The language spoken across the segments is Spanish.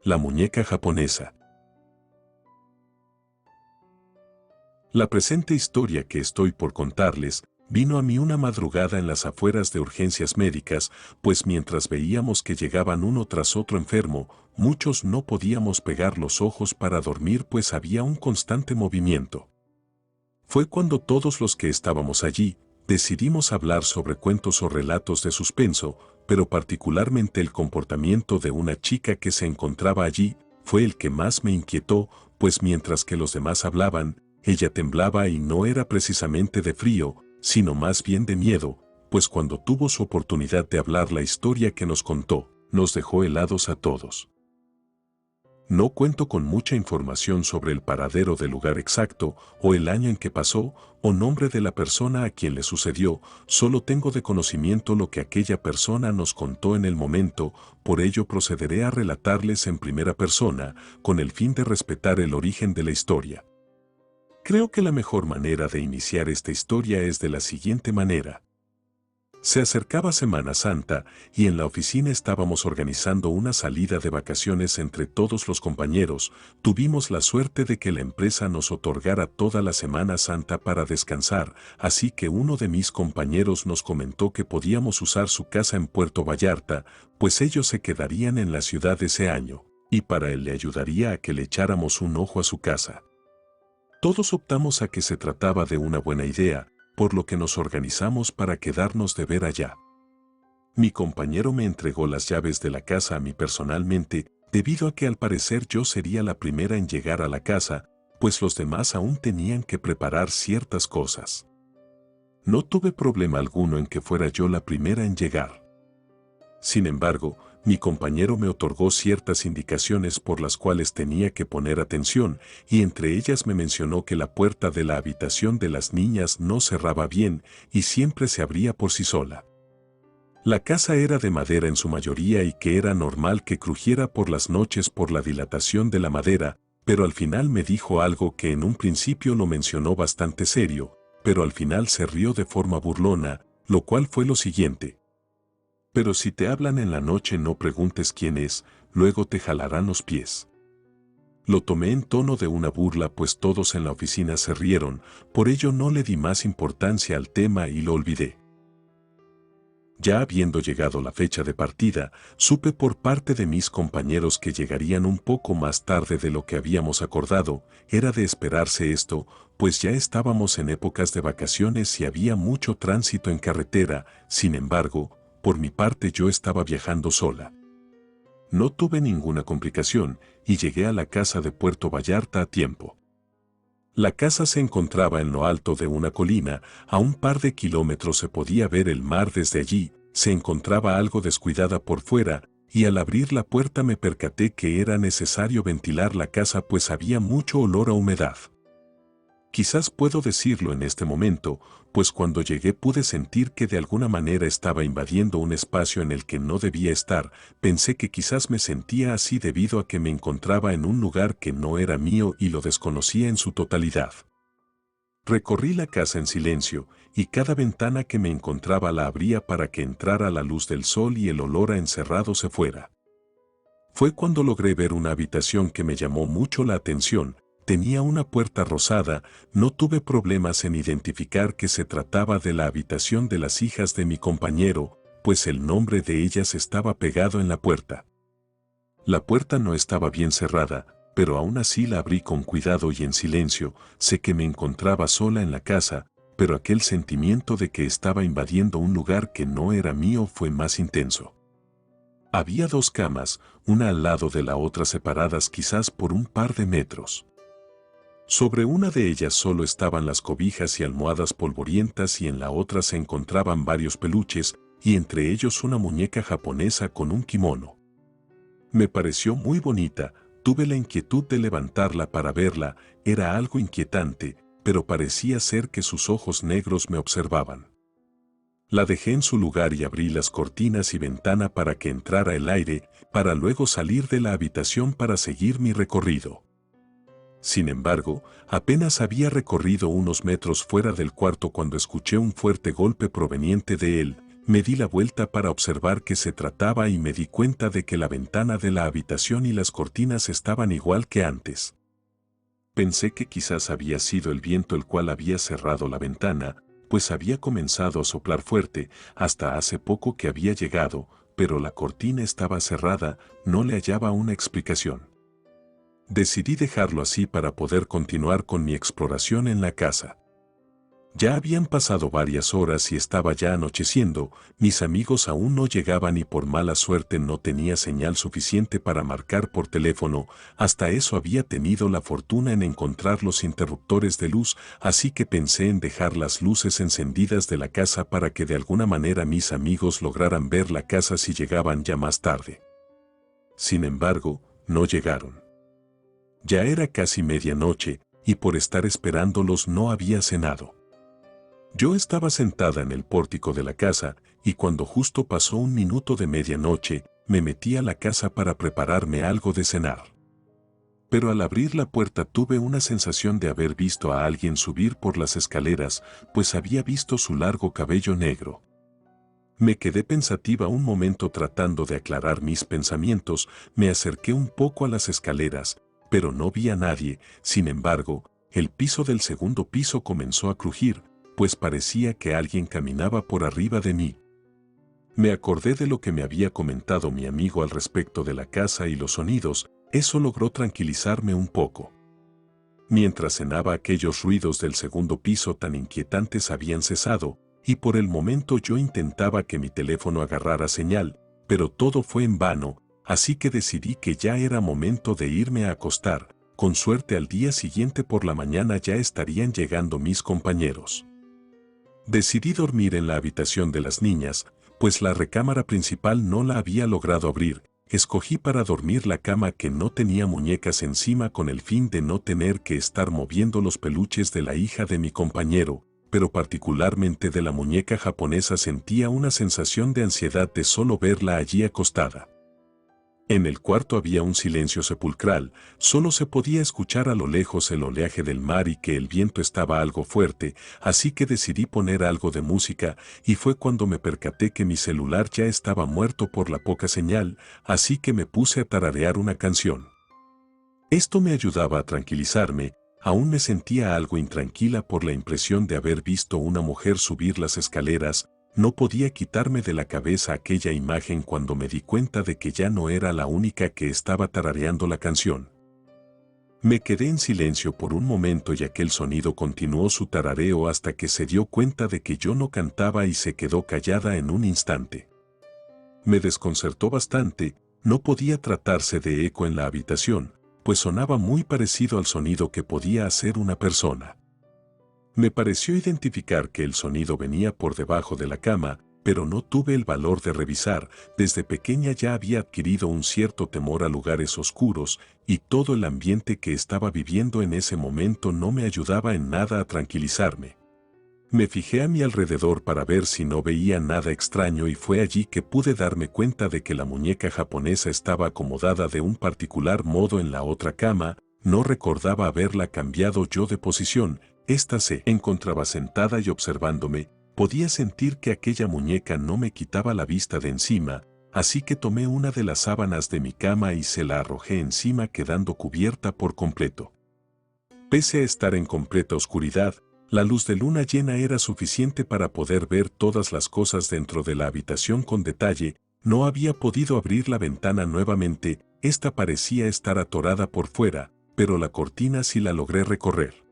La muñeca japonesa. La presente historia que estoy por contarles vino a mí una madrugada en las afueras de urgencias médicas, pues mientras veíamos que llegaban uno tras otro enfermo, muchos no podíamos pegar los ojos para dormir pues había un constante movimiento. Fue cuando todos los que estábamos allí decidimos hablar sobre cuentos o relatos de suspenso, pero particularmente el comportamiento de una chica que se encontraba allí fue el que más me inquietó, pues mientras que los demás hablaban, ella temblaba y no era precisamente de frío, sino más bien de miedo, pues cuando tuvo su oportunidad de hablar la historia que nos contó, nos dejó helados a todos. No cuento con mucha información sobre el paradero del lugar exacto, o el año en que pasó, o nombre de la persona a quien le sucedió, solo tengo de conocimiento lo que aquella persona nos contó en el momento, por ello procederé a relatarles en primera persona, con el fin de respetar el origen de la historia. Creo que la mejor manera de iniciar esta historia es de la siguiente manera. Se acercaba Semana Santa y en la oficina estábamos organizando una salida de vacaciones entre todos los compañeros. Tuvimos la suerte de que la empresa nos otorgara toda la Semana Santa para descansar, así que uno de mis compañeros nos comentó que podíamos usar su casa en Puerto Vallarta, pues ellos se quedarían en la ciudad ese año, y para él le ayudaría a que le echáramos un ojo a su casa. Todos optamos a que se trataba de una buena idea, por lo que nos organizamos para quedarnos de ver allá. Mi compañero me entregó las llaves de la casa a mí personalmente, debido a que al parecer yo sería la primera en llegar a la casa, pues los demás aún tenían que preparar ciertas cosas. No tuve problema alguno en que fuera yo la primera en llegar. Sin embargo, mi compañero me otorgó ciertas indicaciones por las cuales tenía que poner atención, y entre ellas me mencionó que la puerta de la habitación de las niñas no cerraba bien y siempre se abría por sí sola. La casa era de madera en su mayoría y que era normal que crujiera por las noches por la dilatación de la madera, pero al final me dijo algo que en un principio lo mencionó bastante serio, pero al final se rió de forma burlona, lo cual fue lo siguiente. Pero si te hablan en la noche no preguntes quién es, luego te jalarán los pies. Lo tomé en tono de una burla pues todos en la oficina se rieron, por ello no le di más importancia al tema y lo olvidé. Ya habiendo llegado la fecha de partida, supe por parte de mis compañeros que llegarían un poco más tarde de lo que habíamos acordado. Era de esperarse esto, pues ya estábamos en épocas de vacaciones y había mucho tránsito en carretera. Sin embargo, por mi parte yo estaba viajando sola. No tuve ninguna complicación y llegué a la casa de Puerto Vallarta a tiempo. La casa se encontraba en lo alto de una colina, a un par de kilómetros se podía ver el mar desde allí, se encontraba algo descuidada por fuera, y al abrir la puerta me percaté que era necesario ventilar la casa pues había mucho olor a humedad. Quizás puedo decirlo en este momento, pues cuando llegué pude sentir que de alguna manera estaba invadiendo un espacio en el que no debía estar. Pensé que quizás me sentía así debido a que me encontraba en un lugar que no era mío y lo desconocía en su totalidad. Recorrí la casa en silencio, y cada ventana que me encontraba la abría para que entrara la luz del sol y el olor a encerrado se fuera. Fue cuando logré ver una habitación que me llamó mucho la atención. Tenía una puerta rosada, no tuve problemas en identificar que se trataba de la habitación de las hijas de mi compañero, pues el nombre de ellas estaba pegado en la puerta. La puerta no estaba bien cerrada, pero aún así la abrí con cuidado y en silencio. Sé que me encontraba sola en la casa, pero aquel sentimiento de que estaba invadiendo un lugar que no era mío fue más intenso. Había dos camas, una al lado de la otra separadas quizás por un par de metros. Sobre una de ellas solo estaban las cobijas y almohadas polvorientas y en la otra se encontraban varios peluches y entre ellos una muñeca japonesa con un kimono. Me pareció muy bonita, tuve la inquietud de levantarla para verla, era algo inquietante, pero parecía ser que sus ojos negros me observaban. La dejé en su lugar y abrí las cortinas y ventana para que entrara el aire, para luego salir de la habitación para seguir mi recorrido. Sin embargo, apenas había recorrido unos metros fuera del cuarto cuando escuché un fuerte golpe proveniente de él. Me di la vuelta para observar qué se trataba y me di cuenta de que la ventana de la habitación y las cortinas estaban igual que antes. Pensé que quizás había sido el viento el cual había cerrado la ventana, pues había comenzado a soplar fuerte hasta hace poco que había llegado, pero la cortina estaba cerrada, no le hallaba una explicación. Decidí dejarlo así para poder continuar con mi exploración en la casa. Ya habían pasado varias horas y estaba ya anocheciendo, mis amigos aún no llegaban y por mala suerte no tenía señal suficiente para marcar por teléfono, hasta eso había tenido la fortuna en encontrar los interruptores de luz, así que pensé en dejar las luces encendidas de la casa para que de alguna manera mis amigos lograran ver la casa si llegaban ya más tarde. Sin embargo, no llegaron. Ya era casi medianoche, y por estar esperándolos no había cenado. Yo estaba sentada en el pórtico de la casa, y cuando justo pasó un minuto de medianoche, me metí a la casa para prepararme algo de cenar. Pero al abrir la puerta tuve una sensación de haber visto a alguien subir por las escaleras, pues había visto su largo cabello negro. Me quedé pensativa un momento tratando de aclarar mis pensamientos, me acerqué un poco a las escaleras, pero no vi a nadie. Sin embargo, el piso del segundo piso comenzó a crujir, pues parecía que alguien caminaba por arriba de mí. Me acordé de lo que me había comentado mi amigo al respecto de la casa y los sonidos, eso logró tranquilizarme un poco. Mientras cenaba, aquellos ruidos del segundo piso tan inquietantes habían cesado, y por el momento yo intentaba que mi teléfono agarrara señal, pero todo fue en vano, así que decidí que ya era momento de irme a acostar. Con suerte al día siguiente por la mañana ya estarían llegando mis compañeros. Decidí dormir en la habitación de las niñas, pues la recámara principal no la había logrado abrir. Escogí para dormir la cama que no tenía muñecas encima con el fin de no tener que estar moviendo los peluches de la hija de mi compañero, pero particularmente de la muñeca japonesa sentía una sensación de ansiedad de solo verla allí acostada. En el cuarto había un silencio sepulcral, solo se podía escuchar a lo lejos el oleaje del mar y que el viento estaba algo fuerte, así que decidí poner algo de música y fue cuando me percaté que mi celular ya estaba muerto por la poca señal, así que me puse a tararear una canción. Esto me ayudaba a tranquilizarme, aún me sentía algo intranquila por la impresión de haber visto una mujer subir las escaleras. No podía quitarme de la cabeza aquella imagen cuando me di cuenta de que ya no era la única que estaba tarareando la canción. Me quedé en silencio por un momento y aquel sonido continuó su tarareo hasta que se dio cuenta de que yo no cantaba y se quedó callada en un instante. Me desconcertó bastante, no podía tratarse de eco en la habitación, pues sonaba muy parecido al sonido que podía hacer una persona. Me pareció identificar que el sonido venía por debajo de la cama, pero no tuve el valor de revisar. Desde pequeña ya había adquirido un cierto temor a lugares oscuros, y todo el ambiente que estaba viviendo en ese momento no me ayudaba en nada a tranquilizarme. Me fijé a mi alrededor para ver si no veía nada extraño y fue allí que pude darme cuenta de que la muñeca japonesa estaba acomodada de un particular modo en la otra cama. No recordaba haberla cambiado yo de posición. Esta se encontraba sentada y observándome. Podía sentir que aquella muñeca no me quitaba la vista de encima, así que tomé una de las sábanas de mi cama y se la arrojé encima quedando cubierta por completo. Pese a estar en completa oscuridad, la luz de luna llena era suficiente para poder ver todas las cosas dentro de la habitación con detalle. No había podido abrir la ventana nuevamente, esta parecía estar atorada por fuera, pero la cortina sí la logré recorrer.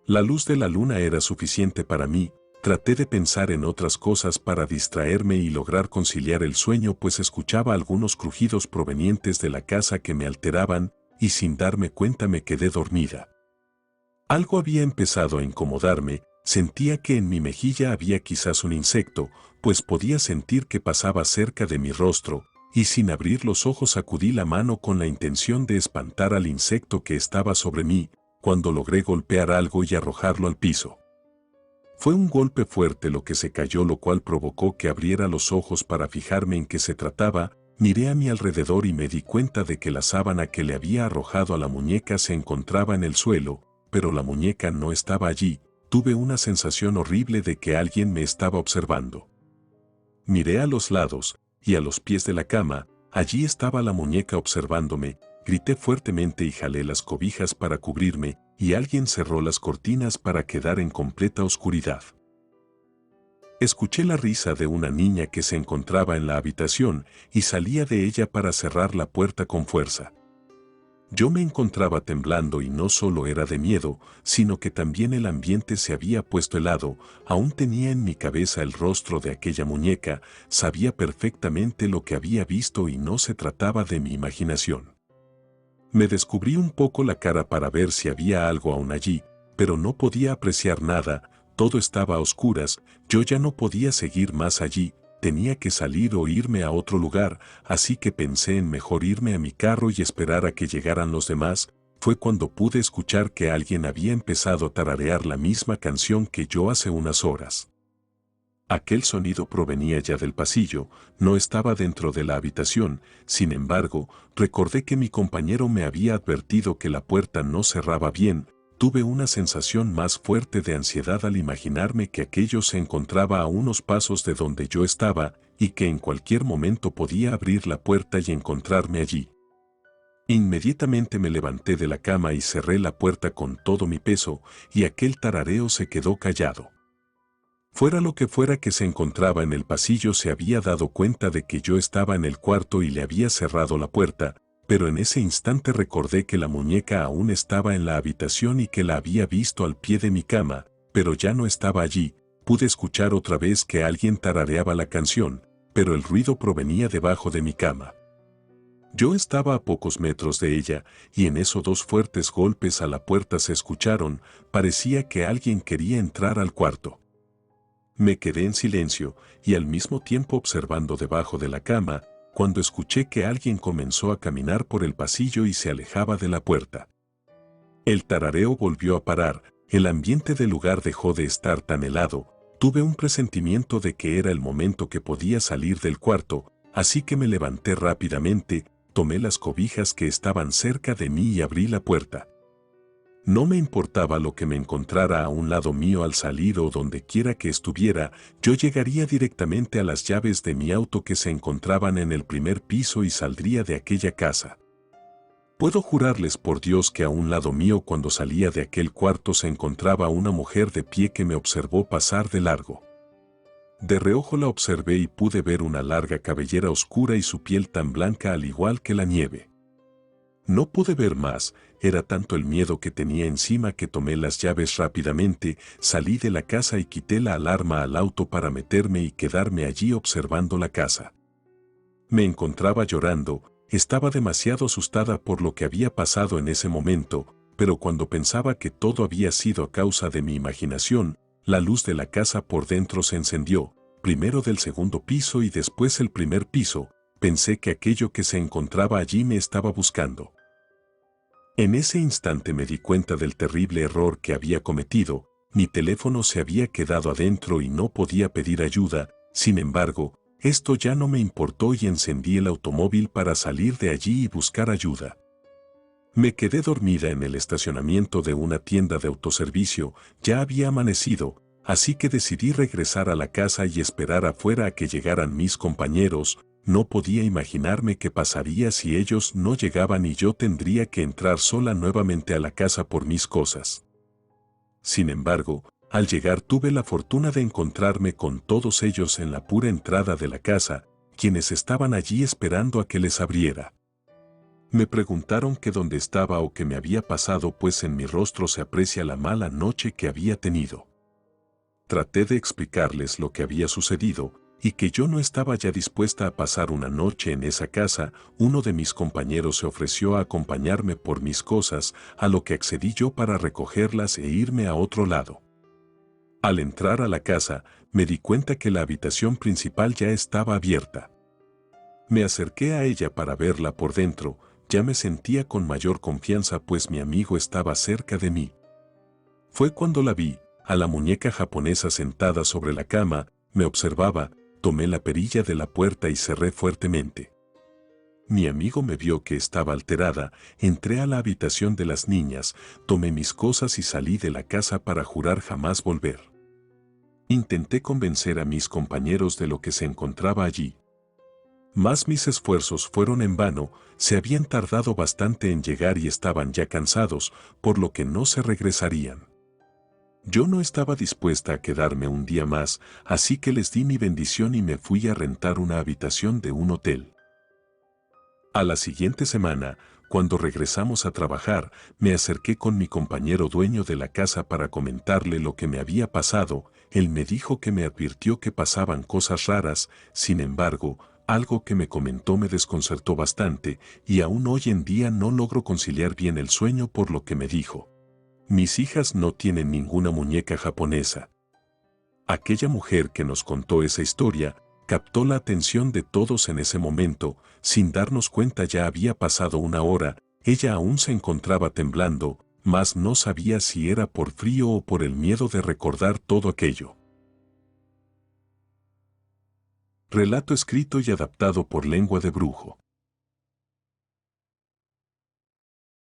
La luz de la luna era suficiente para mí. Traté de pensar en otras cosas para distraerme y lograr conciliar el sueño, pues escuchaba algunos crujidos provenientes de la casa que me alteraban, y sin darme cuenta me quedé dormida. Algo había empezado a incomodarme, sentía que en mi mejilla había quizás un insecto, pues podía sentir que pasaba cerca de mi rostro, y sin abrir los ojos sacudí la mano con la intención de espantar al insecto que estaba sobre mí, cuando logré golpear algo y arrojarlo al piso. Fue un golpe fuerte lo que se cayó, lo cual provocó que abriera los ojos para fijarme en qué se trataba. Miré a mi alrededor y me di cuenta de que la sábana que le había arrojado a la muñeca se encontraba en el suelo, pero la muñeca no estaba allí. Tuve una sensación horrible de que alguien me estaba observando. Miré a los lados, y a los pies de la cama, allí estaba la muñeca observándome. Grité fuertemente y jalé las cobijas para cubrirme, y alguien cerró las cortinas para quedar en completa oscuridad. Escuché la risa de una niña que se encontraba en la habitación y salía de ella para cerrar la puerta con fuerza. Yo me encontraba temblando y no solo era de miedo, sino que también el ambiente se había puesto helado. Aún tenía en mi cabeza el rostro de aquella muñeca, sabía perfectamente lo que había visto y no se trataba de mi imaginación. Me descubrí un poco la cara para ver si había algo aún allí, pero no podía apreciar nada, todo estaba a oscuras, yo ya no podía seguir más allí, tenía que salir o irme a otro lugar, así que pensé en mejor irme a mi carro y esperar a que llegaran los demás. Fue cuando pude escuchar que alguien había empezado a tararear la misma canción que yo hace unas horas. Aquel sonido provenía ya del pasillo, no estaba dentro de la habitación. Sin embargo, recordé que mi compañero me había advertido que la puerta no cerraba bien. Tuve una sensación más fuerte de ansiedad al imaginarme que aquello se encontraba a unos pasos de donde yo estaba y que en cualquier momento podía abrir la puerta y encontrarme allí. Inmediatamente me levanté de la cama y cerré la puerta con todo mi peso, y aquel tarareo se quedó callado. Fuera lo que fuera que se encontraba en el pasillo, se había dado cuenta de que yo estaba en el cuarto y le había cerrado la puerta, pero en ese instante recordé que la muñeca aún estaba en la habitación y que la había visto al pie de mi cama, pero ya no estaba allí. Pude escuchar otra vez que alguien tarareaba la canción, pero el ruido provenía debajo de mi cama. Yo estaba a pocos metros de ella, y en eso dos fuertes golpes a la puerta se escucharon. Parecía que alguien quería entrar al cuarto. Me quedé en silencio y al mismo tiempo observando debajo de la cama, cuando escuché que alguien comenzó a caminar por el pasillo y se alejaba de la puerta. El tarareo volvió a parar, el ambiente del lugar dejó de estar tan helado. Tuve un presentimiento de que era el momento que podía salir del cuarto, así que me levanté rápidamente, tomé las cobijas que estaban cerca de mí y abrí la puerta. No me importaba lo que me encontrara a un lado mío al salir o donde quiera que estuviera, yo llegaría directamente a las llaves de mi auto que se encontraban en el primer piso y saldría de aquella casa. Puedo jurarles por Dios que a un lado mío cuando salía de aquel cuarto se encontraba una mujer de pie que me observó pasar de largo. De reojo la observé y pude ver una larga cabellera oscura y su piel tan blanca al igual que la nieve. No pude ver más, era tanto el miedo que tenía encima que tomé las llaves rápidamente, salí de la casa y quité la alarma al auto para meterme y quedarme allí observando la casa. Me encontraba llorando, estaba demasiado asustada por lo que había pasado en ese momento, pero cuando pensaba que todo había sido a causa de mi imaginación, la luz de la casa por dentro se encendió, primero del segundo piso y después el primer piso. Pensé que aquello que se encontraba allí me estaba buscando. En ese instante me di cuenta del terrible error que había cometido. Mi teléfono se había quedado adentro y no podía pedir ayuda. Sin embargo, esto ya no me importó y encendí el automóvil para salir de allí y buscar ayuda. Me quedé dormida en el estacionamiento de una tienda de autoservicio. Ya había amanecido, así que decidí regresar a la casa y esperar afuera a que llegaran mis compañeros. No podía imaginarme qué pasaría si ellos no llegaban y yo tendría que entrar sola nuevamente a la casa por mis cosas. Sin embargo, al llegar tuve la fortuna de encontrarme con todos ellos en la pura entrada de la casa, quienes estaban allí esperando a que les abriera. Me preguntaron que dónde estaba o qué me había pasado, pues en mi rostro se aprecia la mala noche que había tenido. Traté de explicarles lo que había sucedido, y que yo no estaba ya dispuesta a pasar una noche en esa casa. Uno de mis compañeros se ofreció a acompañarme por mis cosas, a lo que accedí yo para recogerlas e irme a otro lado. Al entrar a la casa, me di cuenta que la habitación principal ya estaba abierta. Me acerqué a ella para verla por dentro, ya me sentía con mayor confianza pues mi amigo estaba cerca de mí. Fue cuando la vi, a la muñeca japonesa sentada sobre la cama, me observaba. Tomé la perilla de la puerta y cerré fuertemente. Mi amigo me vio que estaba alterada, entré a la habitación de las niñas, tomé mis cosas y salí de la casa para jurar jamás volver. Intenté convencer a mis compañeros de lo que se encontraba allí. Mas mis esfuerzos fueron en vano, se habían tardado bastante en llegar y estaban ya cansados, por lo que no se regresarían. Yo no estaba dispuesta a quedarme un día más, así que les di mi bendición y me fui a rentar una habitación de un hotel. A la siguiente semana, cuando regresamos a trabajar, me acerqué con mi compañero dueño de la casa para comentarle lo que me había pasado. Él me dijo que me advirtió que pasaban cosas raras, sin embargo, algo que me comentó me desconcertó bastante y aún hoy en día no logro conciliar bien el sueño por lo que me dijo. Mis hijas no tienen ninguna muñeca japonesa. Aquella mujer que nos contó esa historia captó la atención de todos en ese momento. Sin darnos cuenta ya había pasado una hora, ella aún se encontraba temblando, mas no sabía si era por frío o por el miedo de recordar todo aquello. Relato escrito y adaptado por Lengua de Brujo.